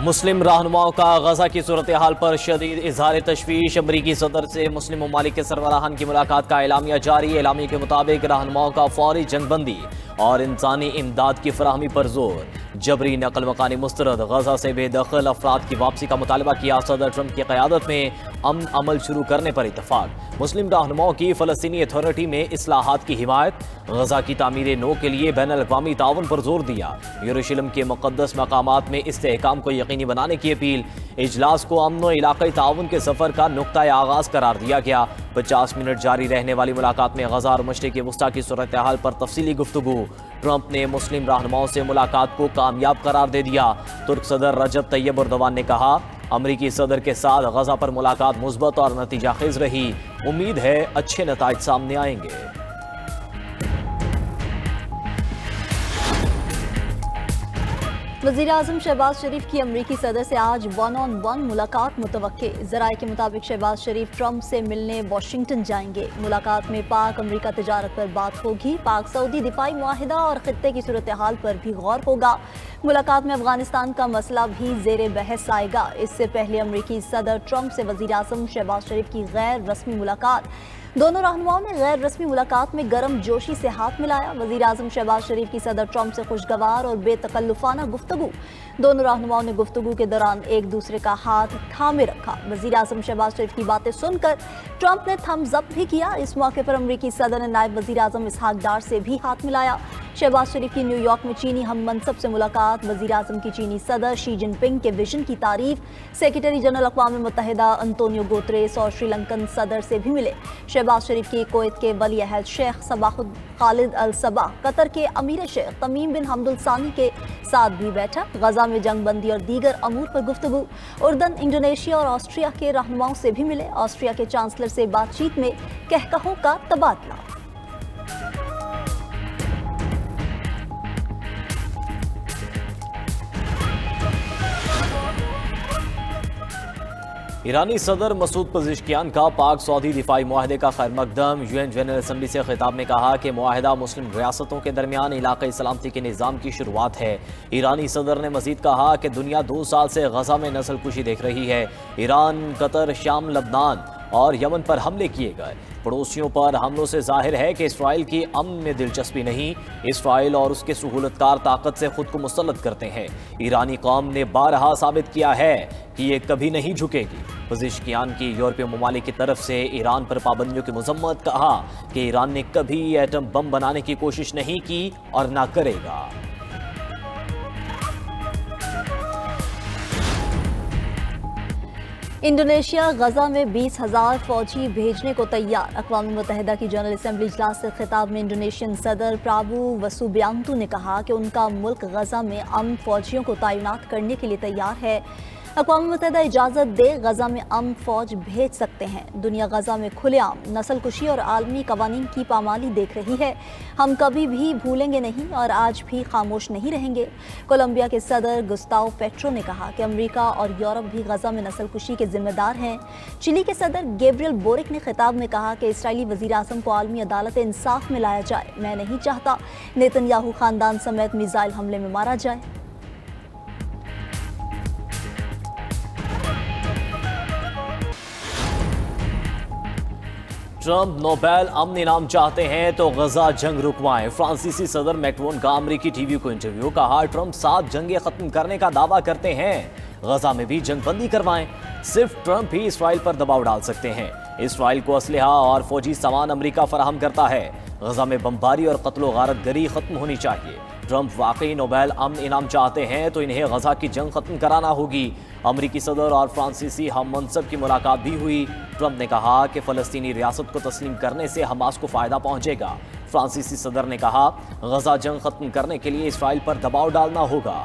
مسلم رہنماؤں کا غزہ کی صورتحال پر شدید اظہار تشویش، امریکی صدر سے مسلم ممالک کے سربراہان کی ملاقات کا اعلامیہ جاری۔ اعلامیہ کے مطابق رہنماؤں کا فوری جنگ بندی اور انسانی امداد کی فراہمی پر زور، جبری نقل مکانی مسترد، غزہ سے بے دخل افراد کی واپسی کا مطالبہ کیا۔ صدر ٹرمپ کی قیادت میں امن عمل شروع کرنے پر اتفاق، مسلم رہنماؤں کی فلسطینی اتھارٹی میں اصلاحات کی حمایت، غزہ کی تعمیر نو کے لیے بین الاقوامی تعاون پر زور دیا، یروشلم کے مقدس مقامات میں استحکام کو یقینی بنانے کی اپیل۔ اجلاس کو امن و علاقائی تعاون کے سفر کا نقطۂ آغاز قرار دیا گیا۔ 50 منٹ جاری رہنے والی ملاقات میں غزہ اور مشرق وسطیٰ کی صورتحال پر تفصیلی گفتگو۔ ٹرمپ نے مسلم رہنماؤں سے ملاقات کو کامیاب قرار دے دیا۔ ترک صدر رجب طیب اردوان نے کہا، امریکی صدر کے ساتھ غزہ پر ملاقات مثبت اور نتیجہ خیز رہی، امید ہے اچھے نتائج سامنے آئیں گے۔ وزیراعظم شہباز شریف کی امریکی صدر سے آج 1-on-1 ملاقات متوقع۔ ذرائع کے مطابق شہباز شریف ٹرمپ سے ملنے واشنگٹن جائیں گے۔ ملاقات میں پاک امریکہ تجارت پر بات ہوگی، پاک سعودی دفاعی معاہدہ اور خطے کی صورتحال پر بھی غور ہوگا۔ ملاقات میں افغانستان کا مسئلہ بھی زیر بحث آئے گا۔ اس سے پہلے امریکی صدر ٹرمپ سے وزیراعظم شہباز شریف کی غیر رسمی ملاقات، دونوں رہنماؤں نے غیر رسمی ملاقات میں گرم جوشی سے ہاتھ ملایا۔ وزیراعظم شہباز شریف کی صدر ٹرمپ سے خوشگوار اور بے تکلفانہ گفتگو، دونوں رہنماؤں نے گفتگو کے دوران ایک دوسرے کا ہاتھ تھامے رکھا۔ وزیراعظم شہباز شریف کی باتیں سن کر ٹرمپ نے تھمز اپ بھی کیا۔ اس موقع پر امریکی صدر نے نائب وزیراعظم اسحاق ڈار سے بھی ہاتھ ملایا۔ شہباز شریف کی نیو یارک میں چینی ہم منصب سے ملاقات، وزیراعظم کی چینی صدر شی جن پنگ کے ویژن کی تعریف، سیکریٹری جنرل اقوام متحدہ انطونیو گوتریس اور سری لنکن صدر سے بھی ملے۔ شہباز شریف کی کویت کے ولی عہد شیخ صباح خالد الصباح، قطر کے امیر شیخ تمیم بن حمد الثانی کے ساتھ بھی بیٹھا۔ غزہ میں جنگ بندی اور دیگر امور پر گفتگو۔ اردن، انڈونیشیا اور آسٹریا کے رہنماؤں سے بھی ملے۔ آسٹریا کے چانسلر سے بات چیت میں کہکہوں کا تبادلہ۔ ایرانی صدر مسعود پزشکیان کا پاک سعودی دفاعی معاہدے کا خیر مقدم۔ UN جنرل اسمبلی سے خطاب میں کہا کہ معاہدہ مسلم ریاستوں کے درمیان علاقائی سلامتی کے نظام کی شروعات ہے۔ ایرانی صدر نے مزید کہا کہ دنیا 2 سال سے غزہ میں نسل کشی دیکھ رہی ہے۔ ایران، قطر، شام، لبنان اور یمن پر حملے کیے گئے۔ پڑوسیوں پر حملوں سے ظاہر ہے کہ اسرائیل کی امن میں دلچسپی نہیں۔ اسرائیل اور اس کے سہولت کار طاقت سے خود کو مسلط کرتے ہیں۔ ایرانی قوم نے بارہا ثابت کیا ہے کہ یہ کبھی نہیں جھکے گی۔ پزشکیان کی یورپی ممالک کی طرف سے ایران پر پابندیوں کی مذمت، کہا کہ ایران نے کبھی ایٹم بم بنانے کی کوشش نہیں کی اور نہ کرے گا۔ انڈونیشیا غزہ میں 20,000 فوجی بھیجنے کو تیار۔ اقوام متحدہ کی جنرل اسمبلی اجلاس سے خطاب میں انڈونیشین صدر پرابو وسوبیانتو نے کہا کہ ان کا ملک غزہ میں امن فوجیوں کو تعینات کرنے کے لیے تیار ہے۔ اقوام متحدہ اجازت دے غزہ میں امن فوج بھیج سکتے ہیں۔ دنیا غزہ میں کھلے عام نسل کشی اور عالمی قوانین کی پامالی دیکھ رہی ہے۔ ہم کبھی بھی بھولیں گے نہیں اور آج بھی خاموش نہیں رہیں گے۔ کولمبیا کے صدر گسٹاو پیٹرو نے کہا کہ امریکہ اور یورپ بھی غزہ میں نسل کشی کے ذمہ دار ہیں۔ چلی کے صدر گیبریل بورک نے خطاب میں کہا کہ اسرائیلی وزیر اعظم کو عالمی عدالت انصاف میں لایا جائے۔ میں نہیں چاہتا نیتن یاہو خاندان سمیت میزائل حملے میں مارا جائے۔ ٹرمپ نوبیل امن انعام چاہتے ہیں تو غزہ جنگ رکوائیں۔ فرانسیسی صدر میکرون کا امریکی ٹی وی کو انٹرویو، کہا ٹرمپ 7 جنگیں ختم کرنے کا دعویٰ کرتے ہیں، غزہ میں بھی جنگ بندی کروائیں۔ صرف ٹرمپ ہی اسرائیل پر دباؤ ڈال سکتے ہیں۔ اسرائیل کو اسلحہ اور فوجی سامان امریکہ فراہم کرتا ہے۔ غزہ میں بمباری اور قتل و غارت گری ختم ہونی چاہیے۔ ٹرمپ واقعی نوبیل امن انعام چاہتے ہیں تو انہیں غزہ کی جنگ ختم کرانا ہوگی۔ امریکی صدر اور فرانسیسی ہم منصب کی ملاقات بھی ہوئی۔ ٹرمپ نے کہا کہ فلسطینی ریاست کو تسلیم کرنے سے حماس کو فائدہ پہنچے گا۔ فرانسیسی صدر نے کہا غزہ جنگ ختم کرنے کے لیے اسرائیل پر دباؤ ڈالنا ہوگا۔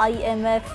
IMF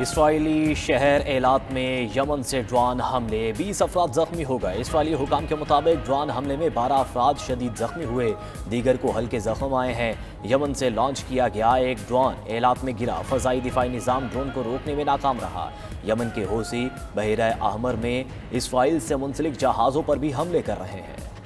اسرائیلی شہر ایلات میں یمن سے ڈرون حملے 20 افراد زخمی ہو گئے۔ اسرائیلی حکام کے مطابق ڈرون حملے میں 12 افراد شدید زخمی ہوئے، دیگر کو ہلکے زخم آئے ہیں۔ یمن سے لانچ کیا گیا ایک ڈرون ایلات میں گرا، فضائی دفاعی نظام ڈرون کو روکنے میں ناکام رہا۔ یمن کے حوثی بحیرہ احمر میں اسرائیل سے منسلک جہازوں پر بھی حملے کر رہے ہیں۔